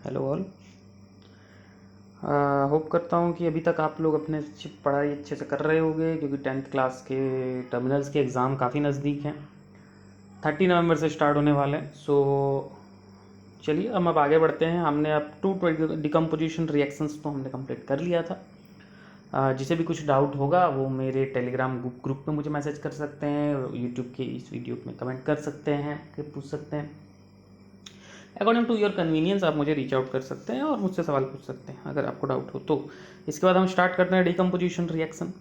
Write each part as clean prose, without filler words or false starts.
Hello all. Hope करता हूँ कि अभी तक आप लोग अपने पढ़ाई अच्छे से कर रहे होंगे, क्योंकि 10th क्लास के टर्मिनल्स के एग्ज़ाम काफ़ी नज़दीक हैं। 30 नवंबर से स्टार्ट होने वाले हैं। सो चलिए अब आगे बढ़ते हैं। हमने अब 2 डिकम्पोजिशन रिएक्शंस तो हमने कंप्लीट कर लिया था। जिसे भी कुछ डाउट होगा वो मेरे टेलीग्राम ग्रुप में मुझे मैसेज कर सकते हैं, यूट्यूब के इस वीडियो में कमेंट कर सकते हैं, पूछ सकते हैं। अकॉर्डिंग टू योर कन्वीनियंस आप मुझे रीच आउट कर सकते हैं और मुझसे सवाल पूछ सकते हैं अगर आपको डाउट हो तो। इसके बाद हम स्टार्ट करते हैं डिकम्पोजिशन रिएक्शन।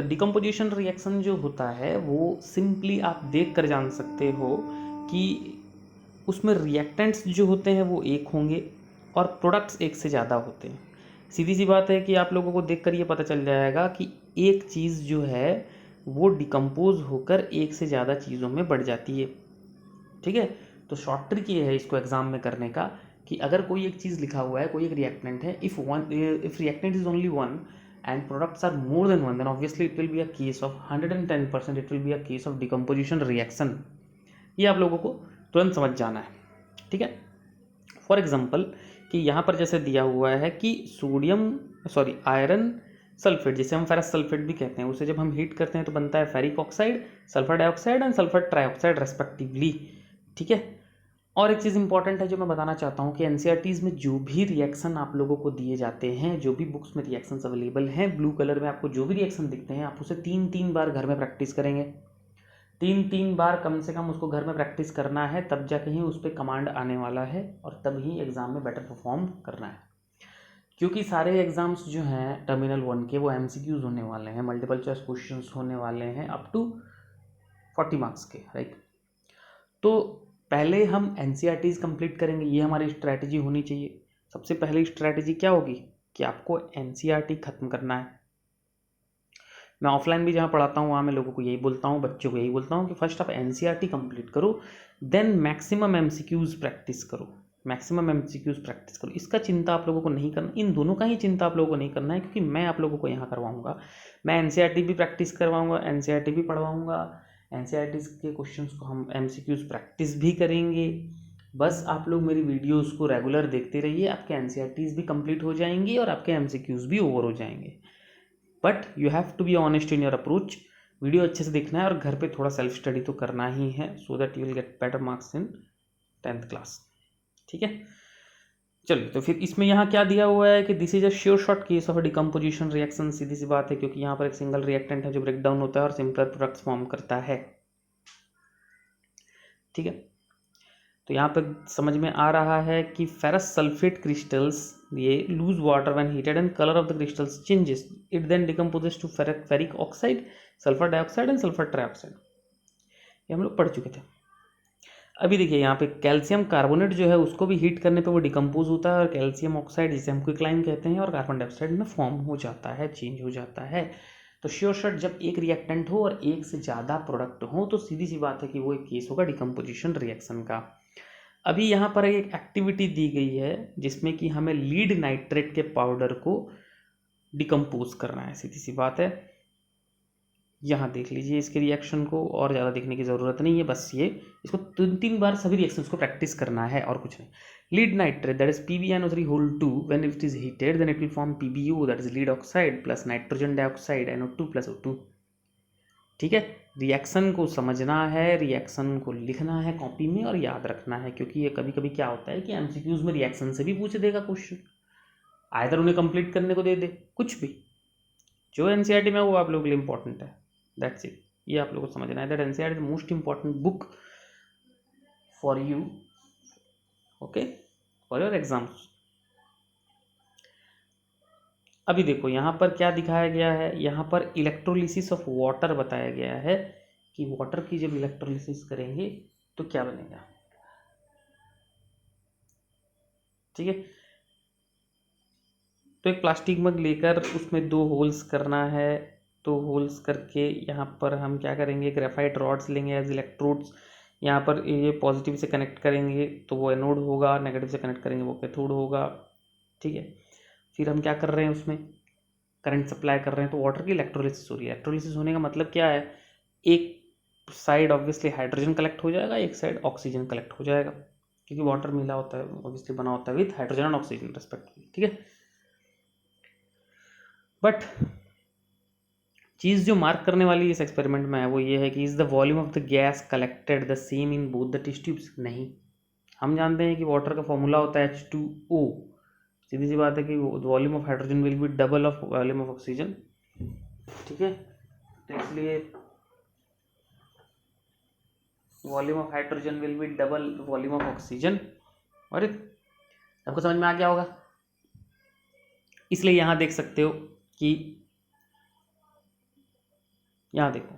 डिकम्पोजिशन रिएक्शन जो होता है वो सिंपली आप देख कर जान सकते हो कि उसमें रिएक्टेंट्स जो होते हैं वो एक होंगे और प्रोडक्ट्स एक से ज़्यादा होते हैं। सीधी सी बात है कि आप लोगों को देख कर ये पता चल जाएगा कि एक चीज़ जो है वो डिकम्पोज होकर एक से ज़्यादा चीज़ों में बढ़ जाती है। ठीक है, तो शॉर्ट ट्रिक ये है इसको एग्जाम में करने का कि अगर कोई एक चीज़ लिखा हुआ है, कोई एक रिएक्टेंट है, if reactant is only one and products are more than one, then obviously it will be a case of 110%, it will be a case of decomposition reaction. ये आप लोगों को तुरंत समझ जाना है। ठीक है, फॉर एग्जाम्पल कि यहाँ पर जैसे दिया हुआ है कि आयरन सल्फेट, जिसे हम फेरस सल्फेट भी कहते हैं, उसे जब हम हीट करते हैं तो बनता है ferric oxide, sulphur dioxide and sulphur trioxide respectively. ठीक है, और एक चीज़ इंपॉर्टेंट है जो मैं बताना चाहता हूँ कि एनसीईआरटीज़ में जो भी रिएक्शन आप लोगों को दिए जाते हैं, जो भी बुक्स में रिएक्शंस अवेलेबल हैं, ब्लू कलर में आपको जो भी रिएक्शन दिखते हैं, आप उसे 3-3 बार घर में प्रैक्टिस करेंगे। 3-3 बार कम से कम उसको घर में प्रैक्टिस करना है, तब जाके ही उस पर कमांड आने वाला है और तब ही एग्ज़ाम में बेटर परफॉर्म करना है। क्योंकि सारे एग्ज़ाम्स जो हैं टर्मिनल 1 के वो एमसीक्यूज़ होने वाले हैं, मल्टीपल चॉइस क्वेश्चंस होने वाले हैं अप टू 40 मार्क्स के, राइट। तो पहले हम एनसीईआरटीज़ कंप्लीट करेंगे, ये हमारी स्ट्रैटेजी होनी चाहिए। सबसे पहली स्ट्रैटेजी क्या होगी कि आपको एनसीईआरटी ख़त्म करना है। मैं ऑफलाइन भी जहाँ पढ़ाता हूँ वहाँ मैं लोगों को यही बोलता हूँ, बच्चों को यही बोलता हूँ कि फर्स्ट आप एनसीईआरटी कंप्लीट करो, देन मैक्सिमम एमसीक्यूज़ प्रैक्टिस करो, मैक्सिमम एमसीक्यूज़ प्रैक्टिस करो। इसका चिंता आप लोगों को नहीं करना, इन दोनों का ही चिंता आप लोगों को नहीं करना है, क्योंकि मैं आप लोगों को यहाँ करवाऊँगा। मैं एनसीईआरटी भी प्रैक्टिस करवाऊँगा, एनसीईआरटी भी पढ़वाऊँगा, एनसीईआरटी के क्वेश्चंस को हम एमसीक्यूज़ प्रैक्टिस भी करेंगे। बस आप लोग मेरी वीडियोस को रेगुलर देखते रहिए, आपके एनसीईआरटीज़ भी कंप्लीट हो जाएंगी और आपके एमसीक्यूज़ भी ओवर हो जाएंगे। But you have to be honest in your approach. Video अच्छे से देखना है और घर पे थोड़ा सेल्फ स्टडी तो करना ही है, so that you will get better marks in 10th class. ठीक है, चलिए तो फिर इसमें यहाँ क्या दिया हुआ है कि this is a sure shot case of decomposition reaction. सीधी सी बात है, क्योंकि यहाँ पर एक सिंगल रिएक्टेंट है जो ब्रेक डाउन होता है और सिंपलर प्रोडक्ट्स फॉर्म करता है। ठीक है, तो यहाँ पर समझ में आ रहा है कि फेरस सल्फेट क्रिस्टल्स ये lose water when heated and colour of the crystals changes, it then decomposes to ferric oxide, sulphur dioxide and sulphur trioxide. ये हम लोग पढ़ चुके थे। अभी देखिए यहाँ पे कैल्शियम कार्बोनेट जो है उसको भी हीट करने पे वो डिकम्पोज होता है और कैल्शियम ऑक्साइड, जिसे हम क्विकलाइन कहते हैं, और कार्बन डाइऑक्साइड में फॉर्म हो जाता है, चेंज हो जाता है। तो श्योर शॉट जब एक रिएक्टेंट हो और एक से ज़्यादा प्रोडक्ट हो तो सीधी सी बात है कि वो एक केस होगा डिकम्पोजिशन रिएक्शन का। अभी यहाँ पर एक एक्टिविटी दी गई है जिसमें कि हमें लीड नाइट्रेट के पाउडर को डिकम्पोज करना है। सीधी सी बात है, यहाँ देख लीजिए इसके रिएक्शन को, और ज़्यादा देखने की ज़रूरत नहीं है, बस ये इसको 3-3 बार सभी रिएक्शंस को प्रैक्टिस करना है और कुछ नहीं। Lead nitrate that is PbNO3 when it is heated then it will form PbU that is lead oxide plus nitrogen dioxide NO2 + O2। ठीक है, रिएक्शन को समझना है, रिएक्शन को लिखना है कॉपी में और याद रखना है, क्योंकि ये कभी कभी क्या होता है कि एमसीक्यूज में रिएक्शन से भी पूछ देगा क्वेश्चन, आइदर उन्हें कंप्लीट करने को दे दे, कुछ भी। जो एनसीईआरटी में वो आप लोगों के लिए इंपॉर्टेंट है, दैट्स इट। ये आप लोगों को समझना है that NCERT is the most important book for you, okay, for your exams. अभी देखो यहाँ पर क्या दिखाया गया है, यहाँ पर इलेक्ट्रोलिसिस ऑफ वाटर बताया गया है कि वाटर की जब इलेक्ट्रोलिसिस करेंगे तो क्या बनेगा। ठीक है, तो एक प्लास्टिक मग लेकर उसमें 2 होल्स करना है, 2 होल्स करके यहाँ पर हम क्या करेंगे, ग्रेफाइट रॉड्स लेंगे एज इलेक्ट्रोड्स। यहाँ पर ये पॉजिटिव से कनेक्ट करेंगे तो वो एनोड होगा, नेगेटिव से कनेक्ट करेंगे वो कैथोड होगा। ठीक है, फिर हम क्या कर रहे हैं, उसमें करंट सप्लाई कर रहे हैं, तो वाटर की इलेक्ट्रोलिसिस हो रही है। इलेक्ट्रोलिसिस होने का मतलब क्या है, एक साइड ऑब्वियसली हाइड्रोजन कलेक्ट हो जाएगा, एक साइड ऑक्सीजन कलेक्ट हो जाएगा। क्योंकि वाटर मिला होता है, ऑब्वियसली बना होता है with hydrogen and oxygen respectively, ठीक है। बट चीज़ जो मार्क करने वाली इस एक्सपेरिमेंट में है वो ये है कि is the volume of the gas collected the same in both the test tubes. नहीं, हम जानते हैं कि वाटर का फॉर्मूला होता है H2O। सीधी सी बात है कि volume of hydrogen will be double of volume of oxygen, ठीक है। तो इसलिए volume of hydrogen will be double volume of oxygen. और आपको समझ में आ गया होगा। इसलिए यहाँ देख सकते हो कि यहाँ देखो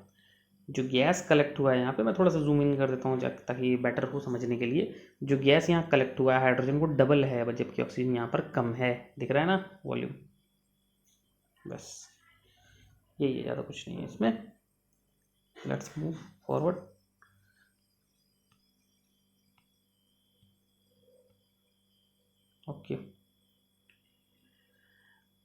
जो गैस कलेक्ट हुआ है, यहाँ पे मैं थोड़ा सा जूम इन कर देता हूँ ताकि बेटर हो समझने के लिए। जो गैस यहाँ कलेक्ट हुआ है हाइड्रोजन को डबल है, जबकि ऑक्सीजन यहाँ पर कम है। दिख रहा है ना वॉल्यूम, बस यही है, ज़्यादा कुछ नहीं है इसमें। Let's move forward. ओके,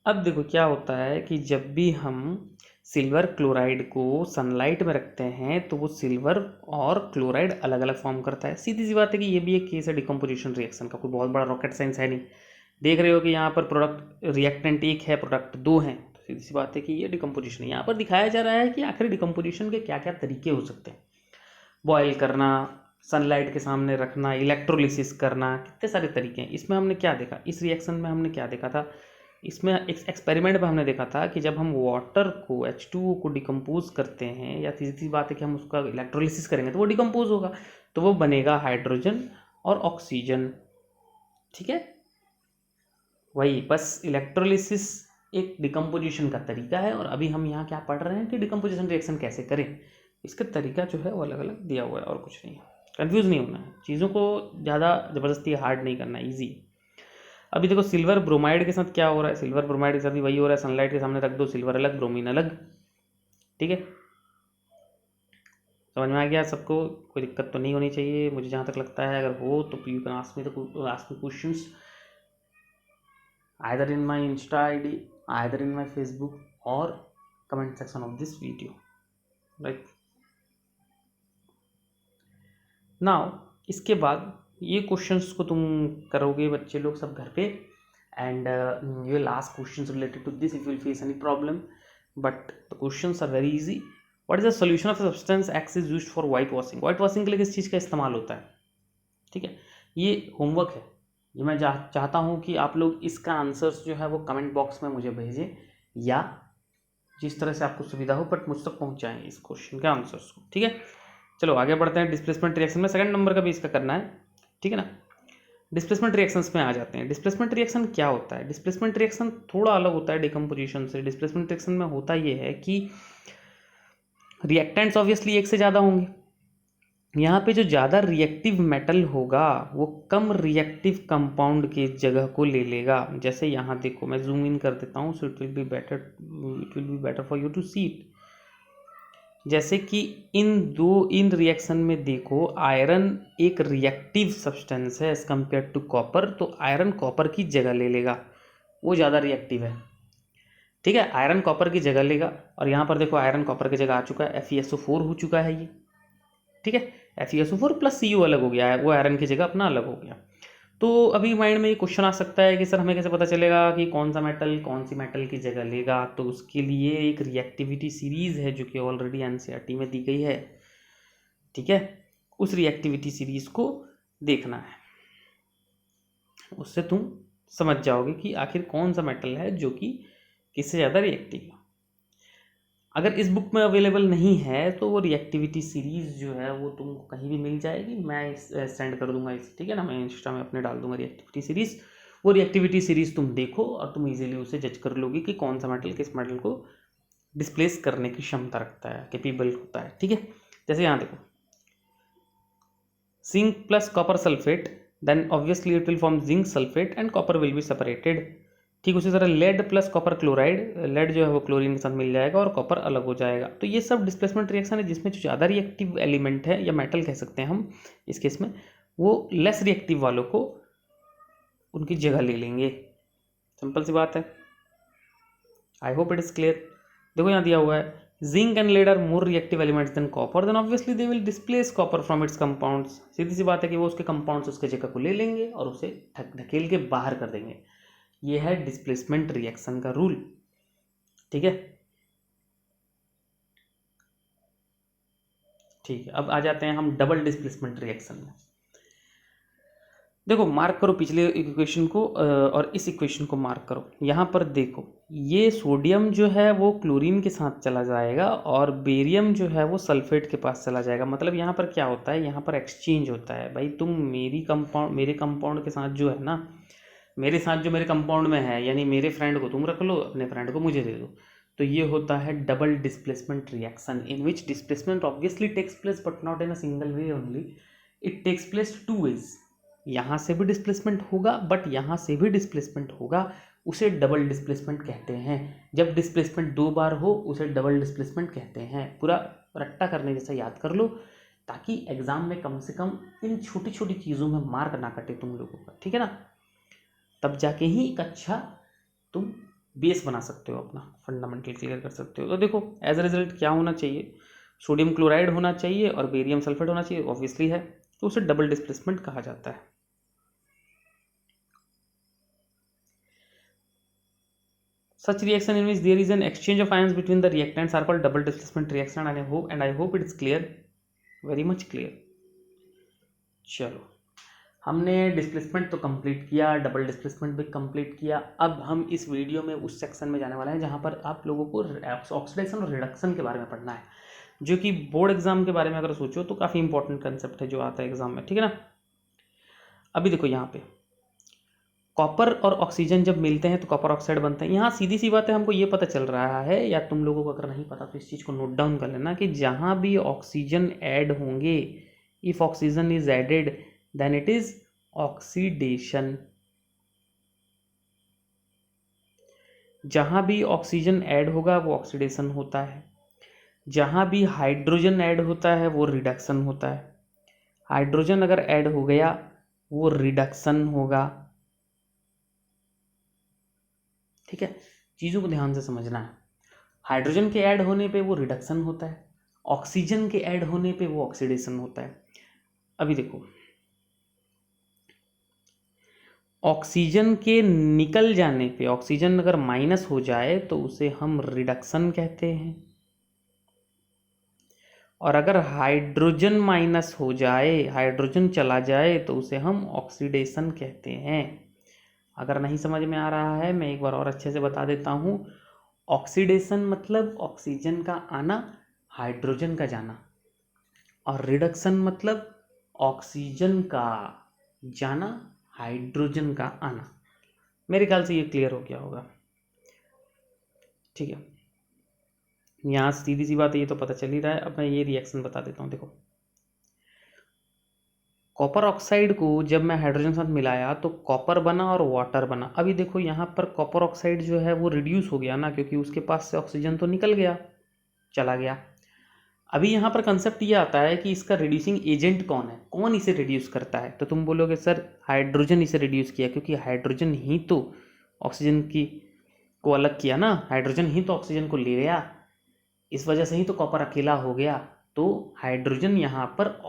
अब देखो क्या होता है कि जब भी हम सिल्वर क्लोराइड को सनलाइट में रखते हैं तो वो सिल्वर और क्लोराइड अलग अलग फॉर्म करता है। सीधी सी बात है कि ये भी एक केस है डिकम्पोजिशन रिएक्शन का, कोई बहुत बड़ा रॉकेट साइंस है नहीं। देख रहे हो कि यहाँ पर प्रोडक्ट रिएक्टेंट एक है, प्रोडक्ट दो हैं, तो सीधी सी बात है कि ये डिकम्पोजिशन है। यहाँ पर दिखाया जा रहा है कि आखिर डिकम्पोजिशन के क्या क्या तरीके हो सकते हैं। बॉयल करना, सनलाइट के सामने रखना, इलेक्ट्रोलिसिस करना, कितने सारे तरीके हैं। इसमें हमने क्या देखा, इस रिएक्शन में हमने क्या देखा था, इसमें एक एक्सपेरिमेंट में हमने देखा था कि जब हम वाटर को H2O को डिकम्पोज करते हैं, या सीधी बात है कि हम उसका इलेक्ट्रोलिसिस करेंगे तो वो डिकम्पोज होगा, तो वो बनेगा हाइड्रोजन और ऑक्सीजन, ठीक है। वही बस इलेक्ट्रोलिसिस एक डिकम्पोजिशन का तरीका है। और अभी हम यहाँ क्या पढ़ रहे हैं कि डिकम्पोजिशन रिएक्शन कैसे करें, इसका तरीका जो है वो अलग अलग दिया हुआ है, और कुछ नहीं है। कन्फ्यूज़ नहीं होना है, चीज़ों को ज़्यादा ज़बरदस्ती हार्ड नहीं करना, ईजी। अभी देखो सिल्वर ब्रोमाइड के साथ क्या हो रहा है, सिल्वर ब्रोमाइड के साथ भी वही हो रहा है, सनलाइट के सामने रख दो, सिल्वर अलग ब्रोमीन अलग, ठीक है। समझ में आ गया सबको, कोई दिक्कत तो नहीं होनी चाहिए मुझे जहाँ तक लगता है। अगर हो तो you can ask me questions either in my Insta ID, either in my Facebook or comment section of this video, right? now इसके बाद ये क्वेश्चंस को तुम करोगे बच्चे लोग सब घर पे, and you will ask questions related to this if you will face any problem, but the questions are very easy. what is the solution of a substance X is used for white washing? white washing के लिए किस चीज़ का इस्तेमाल होता है, ठीक है। ये होमवर्क है, ये मैं चाहता हूँ कि आप लोग इसका आंसर्स जो है वो कमेंट बॉक्स में मुझे भेजें, या जिस तरह से आपको सुविधा हो बट मुझ तक पहुँचाएँ इस क्वेश्चन के आंसर्स को, ठीक है। चलो आगे बढ़ते हैं। डिस्प्लेसमेंट रिएक्शन में सेकंड नंबर का भी इसका करना है, ठीक है ना। डिस्प्लेसमेंट रिएक्शंस में आ जाते हैं। डिस्प्लेसमेंट रिएक्शन क्या होता है, डिस्प्लेसमेंट रिएक्शन थोड़ा अलग होता है डिकम्पोजिशन से। डिस्प्लेसमेंट रिएक्शन में होता ये है कि रिएक्टेंट्स ऑब्वियसली एक से ज़्यादा होंगे। यहाँ पे जो ज़्यादा रिएक्टिव मेटल होगा वो कम रिएक्टिव कंपाउंड की जगह को ले लेगा। जैसे यहाँ देखो, मैं जूम इन कर देता हूँ, so it will be better for you to see it. जैसे कि इन रिएक्शन में देखो, आयरन एक रिएक्टिव सब्सटेंस है एज कम्पेयर टू कॉपर, तो आयरन कॉपर की जगह ले लेगा, वो ज़्यादा रिएक्टिव है, ठीक है। आयरन कॉपर की जगह लेगा, और यहाँ पर देखो आयरन कॉपर की जगह आ चुका है, FeSO4 हो चुका है ये, ठीक है। FeSO4 प्लस Cu अलग हो गया है, वो आयरन की जगह अपना अलग हो गया। तो अभी माइंड में ये क्वेश्चन आ सकता है कि सर हमें कैसे पता चलेगा कि कौन सा मेटल कौन सी मेटल की जगह लेगा। तो उसके लिए एक रिएक्टिविटी सीरीज़ है जो कि ऑलरेडी NCERT में दी गई है, ठीक है। उस रिएक्टिविटी सीरीज़ को देखना है, उससे तुम समझ जाओगे कि आखिर कौन सा मेटल है जो कि किससे ज़्यादा रिएक्टिव है। अगर इस बुक में अवेलेबल नहीं है तो वो रिएक्टिविटी सीरीज़ जो है वो तुमको कहीं भी मिल जाएगी, मैं सेंड कर दूंगा इस, ठीक है ना। मैं इंस्टा में अपने डाल दूंगा रिएक्टिविटी सीरीज़। वो रिएक्टिविटी सीरीज़ तुम देखो और तुम इजीली उसे जज कर लोगे कि कौन सा मेटल किस मेटल को डिस्प्लेस करने की क्षमता रखता है, कैपेबल होता है, ठीक है। जैसे यहाँ देखो, zinc plus copper sulphate, then obviously it will form zinc sulphate and copper will be separated. ठीक उसी तरह lead plus copper chloride, lead जो है वो क्लोरीन के साथ मिल जाएगा और कॉपर अलग हो जाएगा। तो ये सब डिस्प्लेसमेंट रिएक्शन है जिसमें जो ज़्यादा रिएक्टिव एलिमेंट है या मेटल कह सकते हैं हम इस केस में, वो लेस रिएक्टिव वालों को उनकी जगह ले लेंगे। सिंपल सी बात है, I hope it is clear. देखो यहाँ दिया हुआ है zinc and lead are more reactive elements than copper, then obviously they will displace copper from its compounds. सीधी सी बात है कि वो उसके कंपाउंड्स उसके जगह को ले लेंगे और उसे ढकेल के बाहर कर देंगे। ये है डिस्प्लेसमेंट रिएक्शन का रूल। ठीक है, ठीक है। अब आ जाते हैं हम डबल डिस्प्लेसमेंट रिएक्शन में। देखो मार्क करो पिछले इक्वेशन को और इस इक्वेशन को मार्क करो। यहाँ पर देखो ये सोडियम जो है वो क्लोरीन के साथ चला जाएगा और बेरियम जो है वो सल्फेट के पास चला जाएगा। मतलब यहाँ पर क्या होता है, यहाँ पर एक्सचेंज होता है। भाई तुम मेरे कंपाउंड के साथ जो है ना, मेरे साथ जो मेरे कंपाउंड में है, यानी मेरे फ्रेंड को तुम रख लो, अपने फ्रेंड को मुझे दे दो। तो ये होता है double displacement reaction, in which displacement obviously takes place but not in a single way only, it takes place two ways. यहाँ से भी डिस्प्लेसमेंट होगा बट यहाँ से भी डिस्प्लेसमेंट होगा, उसे डबल डिस्प्लेसमेंट कहते हैं। जब डिस्प्लेसमेंट दो बार हो उसे डबल डिस्प्लेसमेंट कहते हैं। पूरा रट्टा करने जैसा याद कर लो ताकि एग्जाम में कम से कम इन छोटी छोटी चीज़ों में मार्क ना कटे तुम लोगों का, ठीक है ना। तब जाके ही एक अच्छा तुम बेस बना सकते हो, अपना फंडामेंटल क्लियर कर सकते हो। तो देखो एज अ रिजल्ट क्या होना चाहिए, सोडियम क्लोराइड होना चाहिए और बेरियम सल्फेट होना चाहिए, ऑब्वियसली है। तो उसे डबल डिस्प्लेसमेंट कहा जाता है। Such reaction in which there is an exchange of ions between the reactants are called double displacement reaction, and I hope it is clear, very much clear। चलो हमने डिस्प्लेसमेंट तो complete किया, double displacement भी complete किया। अब हम इस video में उस सेक्शन में जाने वाले हैं जहाँ पर आप लोगों को ऑक्सीडेशन और रिडक्शन के बारे में पढ़ना है, जो कि बोर्ड एग्जाम के बारे में अगर सोचो तो काफ़ी इंपॉर्टेंट कंसेप्ट है जो आता है एग्जाम में, ठीक है ना। अभी देखो यहाँ पे कॉपर और ऑक्सीजन जब मिलते हैं तो कॉपर ऑक्साइड बनते हैं। यहाँ सीधी सी बात है, हमको ये पता चल रहा है, या तुम लोगों को अगर नहीं पता तो इस चीज़ को नोट डाउन कर लेना कि जहाँ भी ऑक्सीजन ऐड होंगे, if oxygen is added then it is oxidation. जहाँ भी ऑक्सीजन ऐड होगा वो ऑक्सीडेशन होता है, जहाँ भी हाइड्रोजन ऐड होता है वो रिडक्शन होता है। हाइड्रोजन अगर ऐड हो गया वो रिडक्शन होगा, ठीक है। चीज़ों को ध्यान से समझना है। हाइड्रोजन के ऐड होने पे वो रिडक्शन होता है, ऑक्सीजन के ऐड होने पे वो ऑक्सीडेशन होता है। अभी देखो ऑक्सीजन के निकल जाने पे, ऑक्सीजन अगर माइनस हो जाए तो उसे हम रिडक्शन कहते हैं, और अगर हाइड्रोजन माइनस हो जाए, हाइड्रोजन चला जाए तो उसे हम ऑक्सीडेशन कहते हैं। अगर नहीं समझ में आ रहा है मैं एक बार और अच्छे से बता देता हूँ। ऑक्सीडेशन मतलब ऑक्सीजन का आना, हाइड्रोजन का जाना, और रिडक्शन मतलब ऑक्सीजन का जाना, हाइड्रोजन का आना। मेरे ख्याल से ये क्लियर हो गया होगा, ठीक है। यहाँ सीधी सी बात है, ये तो पता चल ही रहा है। अब मैं ये रिएक्शन बता देता हूँ। देखो कॉपर ऑक्साइड को जब मैं हाइड्रोजन साथ मिलाया तो कॉपर बना और वाटर बना। अभी देखो यहाँ पर कॉपर ऑक्साइड जो है वो रिड्यूस हो गया ना, क्योंकि उसके पास से ऑक्सीजन तो निकल गया, चला गया। अभी यहाँ पर कंसेप्ट ये आता है कि इसका रिड्यूसिंग एजेंट कौन है, कौन इसे रिड्यूस करता है। तो तुम बोलोगे सर हाइड्रोजन इसे रिड्यूस किया, क्योंकि हाइड्रोजन ही तो ऑक्सीजन की को अलग किया ना, हाइड्रोजन ही तो ऑक्सीजन को ले गया, इस वजह से ही तो कॉपर अकेला हो गया। तो हाइड्रोजन यहाँ पर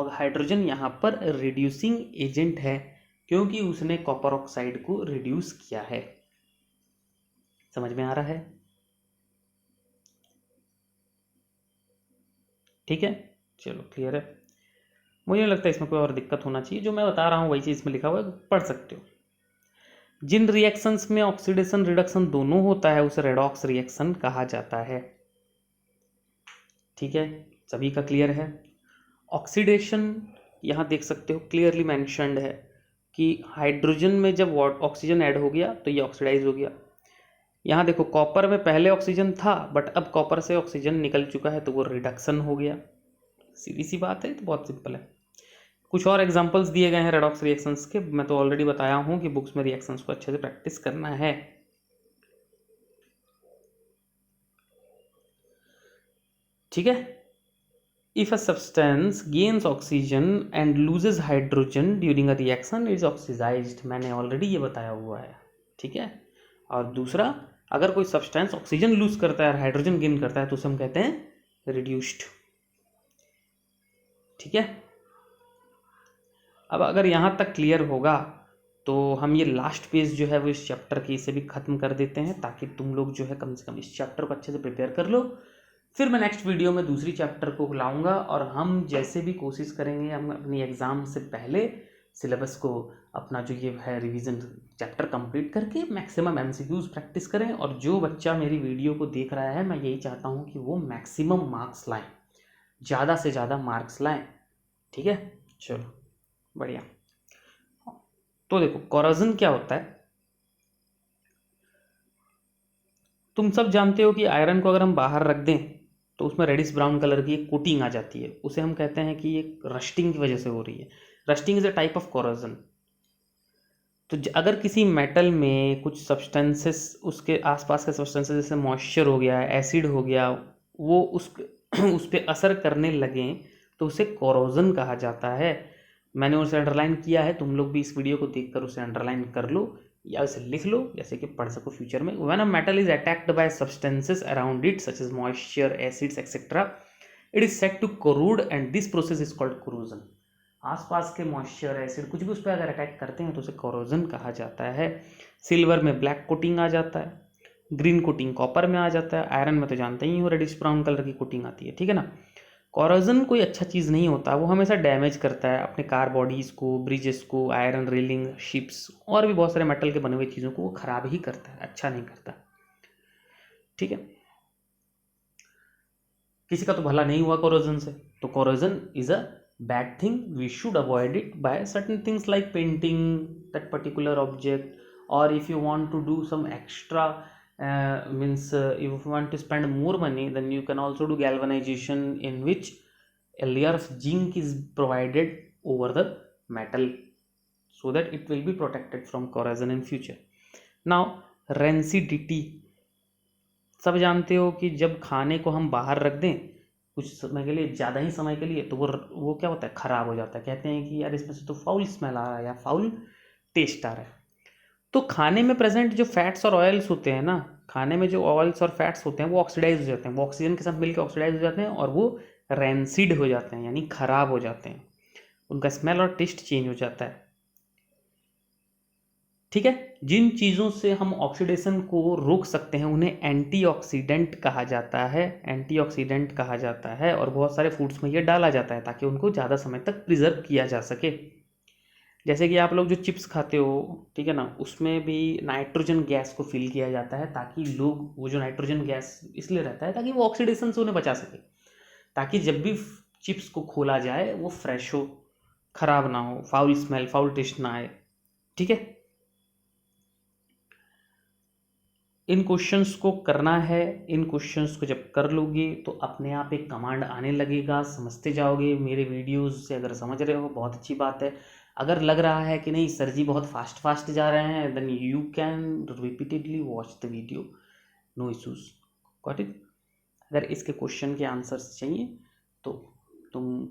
हाइड्रोजन यहाँ पर रिड्यूसिंग एजेंट है, क्योंकि उसने कॉपर ऑक्साइड को रिड्यूस किया है। समझ में आ रहा है, ठीक है। चलो क्लियर है। मुझे नहीं लगता इसमें कोई और दिक्कत होना चाहिए, जो मैं बता रहा हूँ वही चीज़ इसमें लिखा हुआ है, पढ़ सकते हो। जिन रिएक्शंस में ऑक्सीडेशन रिडक्शन दोनों होता है उसे रेडॉक्स रिएक्शन कहा जाता है, ठीक है। सभी का क्लियर है। ऑक्सीडेशन यहाँ देख सकते हो क्लियरली मेंशन्ड है कि हाइड्रोजन में जब ऑक्सीजन ऐड हो गया तो ये ऑक्सीडाइज हो गया। यहाँ देखो कॉपर में पहले ऑक्सीजन था बट अब कॉपर से ऑक्सीजन निकल चुका है तो वो रिडक्शन हो गया। सीधी सी बात है, तो बहुत सिंपल है। कुछ और एग्जांपल्स दिए गए हैं रेडॉक्स रिएक्शंस के, मैं तो ऑलरेडी बताया हूँ कि बुक्स में रिएक्शंस को अच्छे से प्रैक्टिस करना है, ठीक है। If a substance gains oxygen and loses hydrogen during a reaction is oxidised, मैंने ऑलरेडी ये बताया हुआ है, ठीक है। और दूसरा अगर कोई सब्सटेंस ऑक्सीजन लूज करता है और हाइड्रोजन गेन करता है तो उसे हम कहते हैं रिड्यूस्ड। ठीक है, अब अगर यहाँ तक क्लियर होगा तो हम ये लास्ट पेज जो है वो इस चैप्टर की इसे भी ख़त्म कर देते हैं, ताकि तुम लोग जो है कम से कम इस चैप्टर को अच्छे से प्रिपेयर कर लो। फिर मैं नेक्स्ट वीडियो में दूसरी चैप्टर को लाऊंगा और हम जैसे भी कोशिश करेंगे हम अपनी एग्ज़ाम से पहले सिलेबस को अपना जो ये है रिवीजन चैप्टर कंप्लीट करके मैक्सिमम एमसीक्यूज प्रैक्टिस करें। और जो बच्चा मेरी वीडियो को देख रहा है मैं यही चाहता हूँ कि वो मैक्सिमम मार्क्स लाएँ, ज़्यादा से ज़्यादा मार्क्स लाएँ। ठीक है, चलो बढ़िया। तो देखो कोरोजन क्या होता है, तुम सब जानते हो कि आयरन को अगर हम बाहर रख दें तो उसमें रेडिश ब्राउन कलर की एक कोटिंग आ जाती है, उसे हम कहते हैं कि ये रस्टिंग की वजह से हो रही है। Rusting is a type of corrosion. तो अगर किसी मेटल में कुछ सब्सटेंसेस उसके आसपास के सब्सटेंसेस जैसे मॉइस्चर हो गया, एसिड हो गया, वो उस पर असर करने लगें तो उसे कोरोजन कहा जाता है। मैंने उसे अंडरलाइन किया है, तुम लोग भी इस वीडियो को देखकर उसे अंडरलाइन कर लो या उसे लिख लो जैसे कि पढ़ सको फ्यूचर में। When a metal is attacked by substances around it such as moisture, acids etcetera, it is said to corrode and this process is called corrosion. आसपास के मॉइस्चर, एसिड कुछ भी उस पर अगर अटैक करते हैं तो उसे कोरोजन कहा जाता है। सिल्वर में ब्लैक कोटिंग आ जाता है, ग्रीन कोटिंग कॉपर में आ जाता है, आयरन में तो जानते ही हो रेडिश ब्राउन कलर की कोटिंग आती है। ठीक है ना। कोरोजन कोई अच्छा चीज़ नहीं होता, वो हमेशा डैमेज करता है अपने कार बॉडीज़ को, ब्रिजेस को, आयरन रेलिंग, शिप्स और भी बहुत सारे मेटल के बने हुए चीज़ों को वो खराब ही करता है, अच्छा नहीं करता। ठीक है, किसी का तो भला नहीं हुआ कोरोजन से, तो corrosion is a bad thing, we should avoid it by certain things like painting that particular object, or if you want to do some extra means if you want to spend more money then you can also do galvanization, in which a layer of zinc is provided over the metal so that it will be protected from corrosion in future. Now rancidity, सब जानते हो कि जब खाने को हम बाहर रख दें कुछ समय के लिए, ज़्यादा ही समय के लिए, तो वो क्या होता है, ख़राब हो जाता है। कहते हैं कि यार इसमें से तो फाउल स्मेल आ रहा है या फाउल टेस्ट आ रहा है। तो खाने में प्रेजेंट जो फैट्स और ऑयल्स होते हैं ना, खाने में जो ऑयल्स और फैट्स होते हैं वो ऑक्सीडाइज हो जाते हैं, वो ऑक्सीजन के साथ मिलकर ऑक्सीडाइज हो जाते हैं और वो रैंसिड हो जाते हैं, यानी ख़राब हो जाते हैं, उनका स्मेल और टेस्ट चेंज हो जाता है। ठीक है, जिन चीज़ों से हम ऑक्सीडेशन को रोक सकते हैं उन्हें एंटीऑक्सीडेंट कहा जाता है, एंटीऑक्सीडेंट कहा जाता है। और बहुत सारे फूड्स में ये डाला जाता है ताकि उनको ज़्यादा समय तक प्रिजर्व किया जा सके। जैसे कि आप लोग जो चिप्स खाते हो, ठीक है ना, उसमें भी नाइट्रोजन गैस को फिल किया जाता है ताकि लोग वो जो नाइट्रोजन गैस इसलिए रहता है ताकि वो ऑक्सीडेशन से उन्हें बचा सके, ताकि जब भी चिप्स को खोला जाए वो फ्रेश हो, ख़राब ना हो, फाउल स्मेल फाउल टेस्ट ना आए। ठीक है, इन क्वेश्चंस को करना है। इन क्वेश्चंस को जब कर लोगे तो अपने आप एक कमांड आने लगेगा, समझते जाओगे। मेरे वीडियोस से अगर समझ रहे हो बहुत अच्छी बात है। अगर लग रहा है कि नहीं सर जी बहुत फास्ट जा रहे हैं, then you can repeatedly watch the video, no issues, got it. अगर इसके क्वेश्चन के आंसर्स चाहिए तो तुम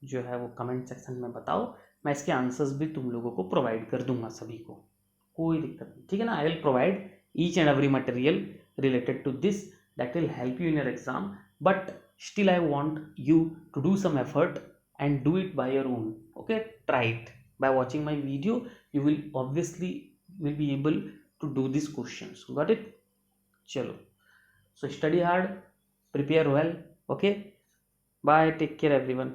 जो है वो कमेंट सेक्शन में बताओ, मैं इसके आंसर्स भी तुम लोगों को प्रोवाइड कर दूंगा, सभी को, कोई दिक्कत नहीं। ठीक है ना, I will provide each and every material related to this that will help you in your exam, but still I want you to do some effort and do it by your own. Okay, try it by watching my video, you will obviously will be able to do these questions, got it? Chalo, so study hard, prepare well. Okay, bye, take care everyone.